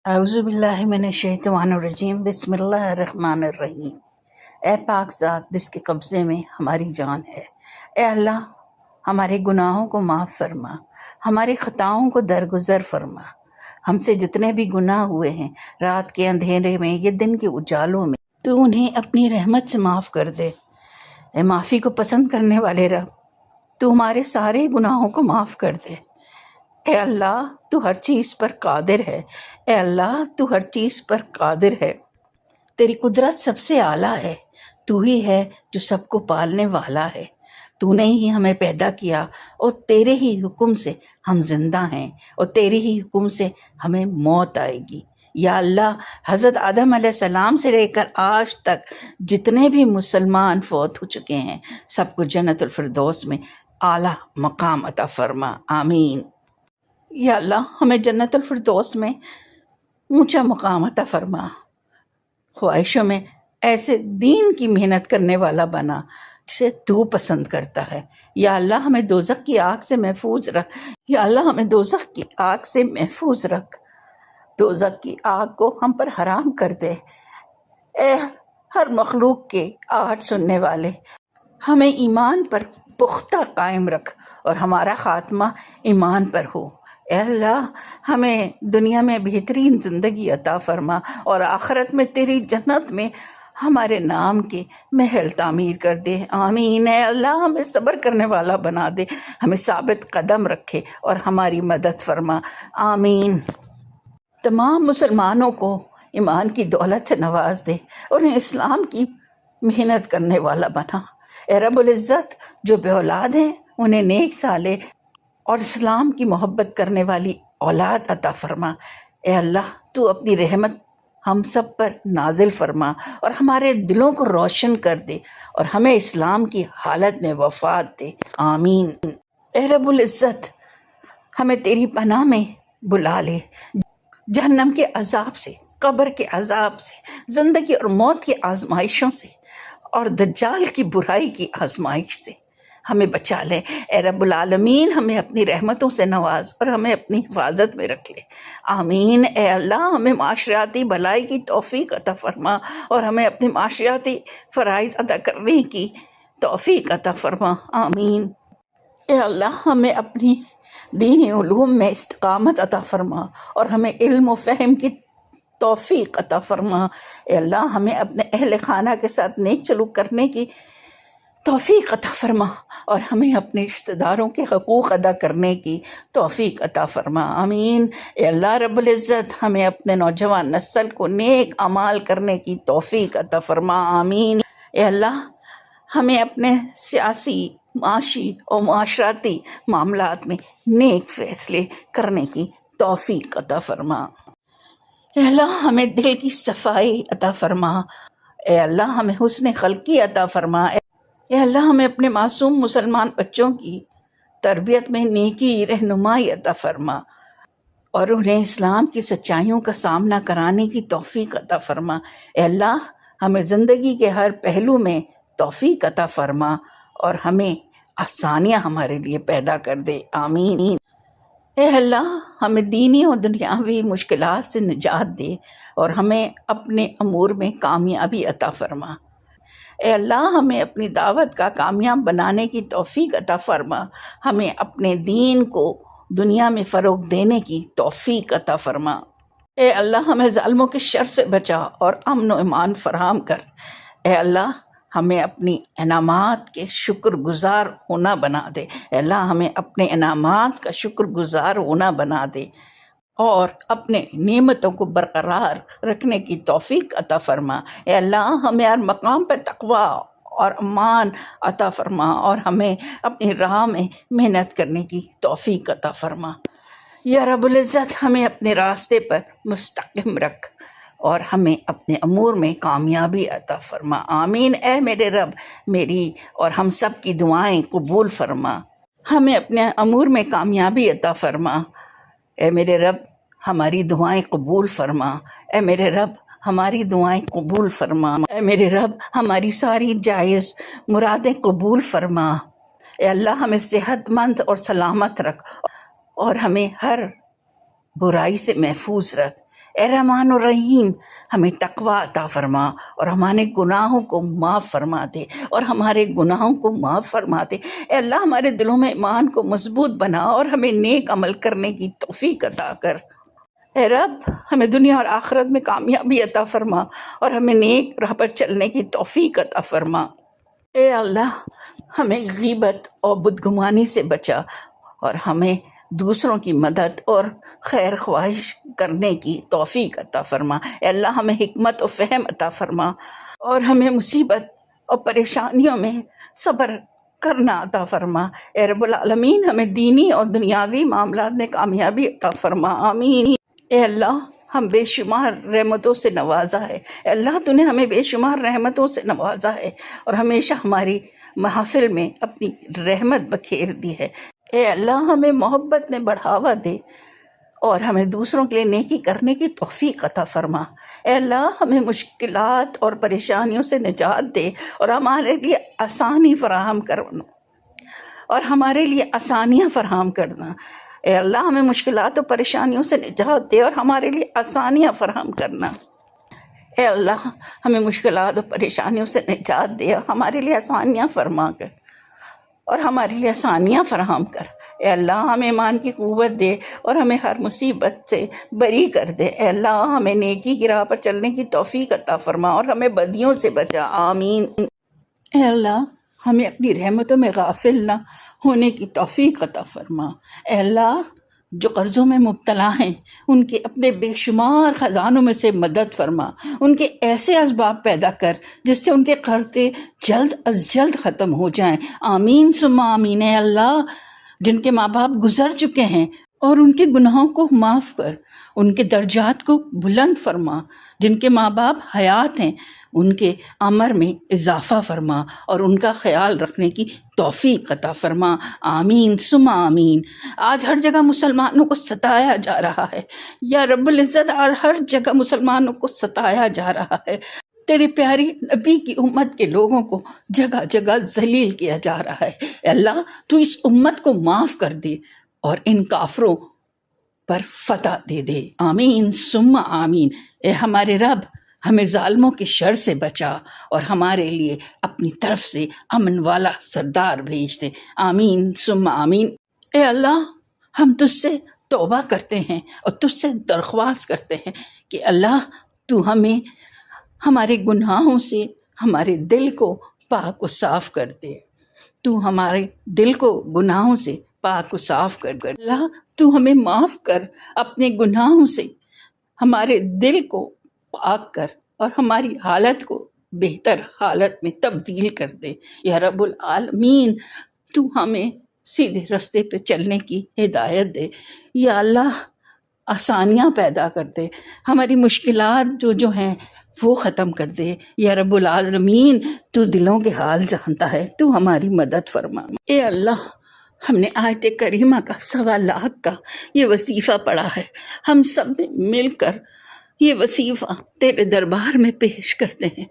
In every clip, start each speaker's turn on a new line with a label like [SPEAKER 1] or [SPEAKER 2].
[SPEAKER 1] اعوذ باللہ من الشیطان الرجیم، بسم اللہ الرحمن الرحیم۔ اے پاک ذات جس کے قبضے میں ہماری جان ہے، اے اللہ ہمارے گناہوں کو معاف فرما، ہماری خطاؤں کو درگزر فرما۔ ہم سے جتنے بھی گناہ ہوئے ہیں رات کے اندھیرے میں یا دن کے اجالوں میں، تو انہیں اپنی رحمت سے معاف کر دے۔ اے معافی کو پسند کرنے والے رب، تو ہمارے سارے گناہوں کو معاف کر دے۔ اے اللہ تو ہر چیز پر قادر ہے، اے اللہ تو ہر چیز پر قادر ہے، تیری قدرت سب سے اعلیٰ ہے، تو ہی ہے جو سب کو پالنے والا ہے۔ تو نے ہی ہمیں پیدا کیا اور تیرے ہی حکم سے ہم زندہ ہیں اور تیرے ہی حکم سے ہمیں موت آئے گی۔ یا اللہ حضرت آدم علیہ السلام سے لے کر آج تک جتنے بھی مسلمان فوت ہو چکے ہیں سب کو جنت الفردوس میں اعلیٰ مقام عطا فرما، آمین۔ یا اللہ ہمیں جنت الفردوس میں اونچا مقام عطا فرما، خواہشوں میں ایسے دین کی محنت کرنے والا بنا جسے تو پسند کرتا ہے۔ یا اللہ ہمیں دوزخ کی آگ سے محفوظ رکھ، یا اللہ ہمیں دوزخ کی آگ سے محفوظ رکھ، دوزخ کی آگ کو ہم پر حرام کر دے۔ اے ہر مخلوق کے آہٹ سننے والے، ہمیں ایمان پر پختہ قائم رکھ اور ہمارا خاتمہ ایمان پر ہو۔ اے اللہ ہمیں دنیا میں بہترین زندگی عطا فرما اور آخرت میں تیری جنت میں ہمارے نام کے محل تعمیر کر دے، آمین۔ اے اللہ ہمیں صبر کرنے والا بنا دے، ہمیں ثابت قدم رکھے اور ہماری مدد فرما، آمین۔ تمام مسلمانوں کو ایمان کی دولت سے نواز دے اور انہیں اسلام کی محنت کرنے والا بنا۔ اے رب العزت جو بے اولاد ہیں انہیں نیک صالح اور اسلام کی محبت کرنے والی اولاد عطا فرما۔ اے اللہ تو اپنی رحمت ہم سب پر نازل فرما اور ہمارے دلوں کو روشن کر دے اور ہمیں اسلام کی حالت میں وفات دے، آمین۔ اے رب العزت ہمیں تیری پناہ میں بلا لے، جہنم کے عذاب سے، قبر کے عذاب سے، زندگی اور موت کی آزمائشوں سے اور دجال کی برائی کی آزمائش سے ہمیں بچا لے۔ اے رب العالمین ہمیں اپنی رحمتوں سے نواز اور ہمیں اپنی حفاظت میں رکھ لے، آمین۔ اے اللہ ہمیں معاشرتی بھلائی کی توفیق عطا فرما اور ہمیں اپنے معاشرتی فرائض ادا کرنے کی توفیق عطا فرما، آمین۔ اے اللہ ہمیں اپنی دینی علوم میں استقامت عطا فرما اور ہمیں علم و فہم کی توفیق عطا فرما۔ اے اللہ ہمیں اپنے اہل خانہ کے ساتھ نیک سلوک کرنے کی توفیق عطا فرما اور ہمیں اپنے رشتہ داروں کے حقوق ادا کرنے کی توفیق عطا فرما، آمین۔ اے اللہ رب العزت ہمیں اپنے نوجوان نسل کو نیک اعمال کرنے کی توفیق عطا فرما، آمین۔ اے اللہ ہمیں اپنے سیاسی، معاشی اور معاشرتی معاملات میں نیک فیصلے کرنے کی توفیق عطا فرما۔ اے اللہ ہمیں دل کی صفائی عطا فرما، اے اللہ ہمیں حسن خلقی عطا فرما، اے اللہ ہمیں اپنے معصوم مسلمان بچوں کی تربیت میں نیکی رہنمائی عطا فرما اور انہیں اسلام کی سچائیوں کا سامنا کرانے کی توفیق عطا فرما۔ اے اللہ ہمیں زندگی کے ہر پہلو میں توفیق عطا فرما اور ہمیں آسانیاں ہمارے لیے پیدا کر دے، آمین۔ اے اللہ ہمیں دینی اور دنیاوی مشکلات سے نجات دے اور ہمیں اپنے امور میں کامیابی عطا فرما۔ اے اللہ ہمیں اپنی دعوت کا کامیاب بنانے کی توفیق عطا فرما، ہمیں اپنے دین کو دنیا میں فروغ دینے کی توفیق عطا فرما۔ اے اللہ ہمیں ظالموں کے شر سے بچا اور امن و امان فراہم کر۔ اے اللہ ہمیں اپنی انعامات کے شکر گزار ہونا بنا دے، اے اللہ ہمیں اپنے انعامات کا شکر گزار ہونا بنا دے اور اپنے نعمتوں کو برقرار رکھنے کی توفیق عطا فرما۔ اے اللہ ہمیں ہر مقام پر تقویٰ اور امان عطا فرما اور ہمیں اپنی راہ میں محنت کرنے کی توفیق عطا فرما۔ یا رب العزت ہمیں اپنے راستے پر مستقیم رکھ اور ہمیں اپنے امور میں کامیابی عطا فرما، آمین۔ اے میرے رب میری اور ہم سب کی دعائیں قبول فرما، ہمیں اپنے امور میں کامیابی عطا فرما۔ اے میرے رب ہماری دعائیں قبول فرما، اے میرے رب ہماری دعائیں قبول فرما، اے میرے رب ہماری ساری جائز مرادیں قبول فرما۔ اے اللہ ہمیں صحت مند اور سلامت رکھ اور ہمیں ہر برائی سے محفوظ رکھ۔ اے رحمان الرحیم ہمیں تقوی عطا فرما اور ہمارے گناہوں کو معاف فرما دے، اور ہمارے گناہوں کو معاف فرما دے۔ اے اللہ ہمارے دلوں میں ایمان کو مضبوط بنا اور ہمیں نیک عمل کرنے کی توفیق عطا کر۔ اے رب ہمیں دنیا اور آخرت میں کامیابی عطا فرما اور ہمیں نیک راہ پر چلنے کی توفیق عطا فرما۔ اے اللہ ہمیں غیبت اور بدگمانی سے بچا اور ہمیں دوسروں کی مدد اور خیر خواہش کرنے کی توفیق عطا فرما۔ اے اللہ ہمیں حکمت و فہم عطا فرما اور ہمیں مصیبت اور پریشانیوں میں صبر کرنا عطا فرما۔ اے رب العالمین ہمیں دینی اور دنیاوی معاملات میں کامیابی عطا فرما، آمین۔ اے اللہ ہم بے شمار رحمتوں سے نوازا ہے، اے اللہ تو نے ہمیں بے شمار رحمتوں سے نوازا ہے اور ہمیشہ ہماری محافل میں اپنی رحمت بکھیر دی ہے۔ اے اللہ ہمیں محبت میں بڑھاوا دے اور ہمیں دوسروں کے لیے نیکی کرنے کی توفیق عطا فرما۔ اے اللہ ہمیں مشکلات اور پریشانیوں سے نجات دے اور ہمارے لیے آسانی فراہم کرنا اور ہمارے لیے آسانیاں فراہم کرنا۔ اے اللہ ہمیں مشکلات و پریشانیوں سے نجات دے اور ہمارے لیے آسانیاں فراہم کرنا۔ اے اللہ ہمیں مشکلات و پریشانیوں سے نجات دے اور ہمارے لیے آسانیاں فرما کر اور ہمارے لیے آسانیاں فراہم کر۔ اے اللہ ہمیں ایمان کی قوت دے اور ہمیں ہر مصیبت سے بری کر دے۔ اے اللہ ہمیں نیکی کی راہ پر چلنے کی توفیق عطا فرما اور ہمیں بدیوں سے بچا، آمین۔ اے اللہ ہمیں اپنی رحمتوں میں غافل نہ ہونے کی توفیق عطا فرما۔ اے اللہ جو قرضوں میں مبتلا ہیں ان کے اپنے بے شمار خزانوں میں سے مدد فرما، ان کے ایسے اسباب پیدا کر جس سے ان کے قرضے جلد از جلد ختم ہو جائیں، آمین ثم آمین۔ اے اللہ جن کے ماں باپ گزر چکے ہیں اور ان کے گناہوں کو معاف کر، ان کے درجات کو بلند فرما، جن کے ماں باپ حیات ہیں ان کے عمر میں اضافہ فرما اور ان کا خیال رکھنے کی توفیق عطا فرما، آمین ثم آمین۔ آج ہر جگہ مسلمانوں کو ستایا جا رہا ہے یا رب العزت، ہر جگہ مسلمانوں کو ستایا جا رہا ہے، تیرے پیاری نبی کی امت کے لوگوں کو جگہ جگہ ذلیل کیا جا رہا ہے۔ اے اللہ تو اس امت کو معاف کر دے اور ان کافروں پر فتح دے دے، آمین ثم آمین۔ اے ہمارے رب ہمیں ظالموں کے شر سے بچا اور ہمارے لیے اپنی طرف سے امن والا سردار بھیج دے، آمین ثم آمین۔ اے اللہ ہم تجھ سے توبہ کرتے ہیں اور تجھ سے درخواست کرتے ہیں کہ اللہ تو ہمیں ہمارے گناہوں سے ہمارے دل کو پاک و صاف کر دے، تو ہمارے دل کو گناہوں سے پاک و صاف کر۔ اللہ تو ہمیں معاف کر، اپنے گناہوں سے ہمارے دل کو پاک کر اور ہماری حالت کو بہتر حالت میں تبدیل کر دے، یا رب العالمین تو ہمیں سیدھے رستے پہ چلنے کی ہدایت دے، یا اللہ آسانیاں پیدا کر دے، ہماری مشکلات جو ہیں وہ ختم کر دے، یا رب العالمین تو دلوں کے حال جانتا ہے، تو ہماری مدد فرما۔ اے اللہ ہم نے آیت کریمہ کا 1.25 لاکھ کا یہ وظیفہ پڑھا ہے، ہم سب نے مل کر یہ وظیفہ تیرے دربار میں پیش کرتے ہیں،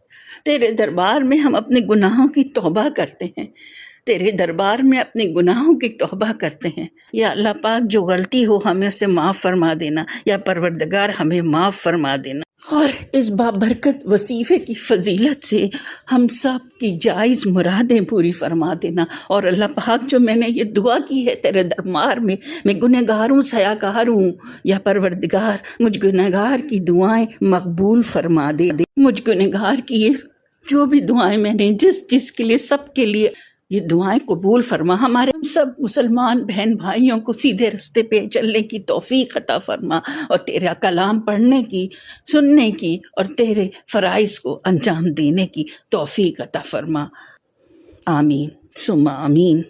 [SPEAKER 1] تیرے دربار میں ہم اپنے گناہوں کی توبہ کرتے ہیں، تیرے دربار میں اپنے گناہوں کی توبہ کرتے ہیں، یا اللہ پاک جو غلطی ہو ہمیں اسے معاف فرما دینا، یا پروردگار ہمیں معاف فرما دینا، اور اس بابرکت وظیفے کی فضیلت سے ہم سب کی جائز مرادیں پوری فرما دینا۔ اور اللہ پاک جو میں نے یہ دعا کی ہے تیرے دربار میں گنہگار ہوں، سیاکار ہوں، یا پروردگار مجھ گنہگار کی دعائیں مقبول فرما دے، مجھ گنہگار کی یہ جو بھی دعائیں میں نے جس کے لیے سب کے لیے یہ دعائیں قبول فرما، ہمارے ہم سب مسلمان بہن بھائیوں کو سیدھے رستے پہ چلنے کی توفیق عطا فرما اور تیرا کلام پڑھنے کی، سننے کی اور تیرے فرائض کو انجام دینے کی توفیق عطا فرما، آمین ثم آمین۔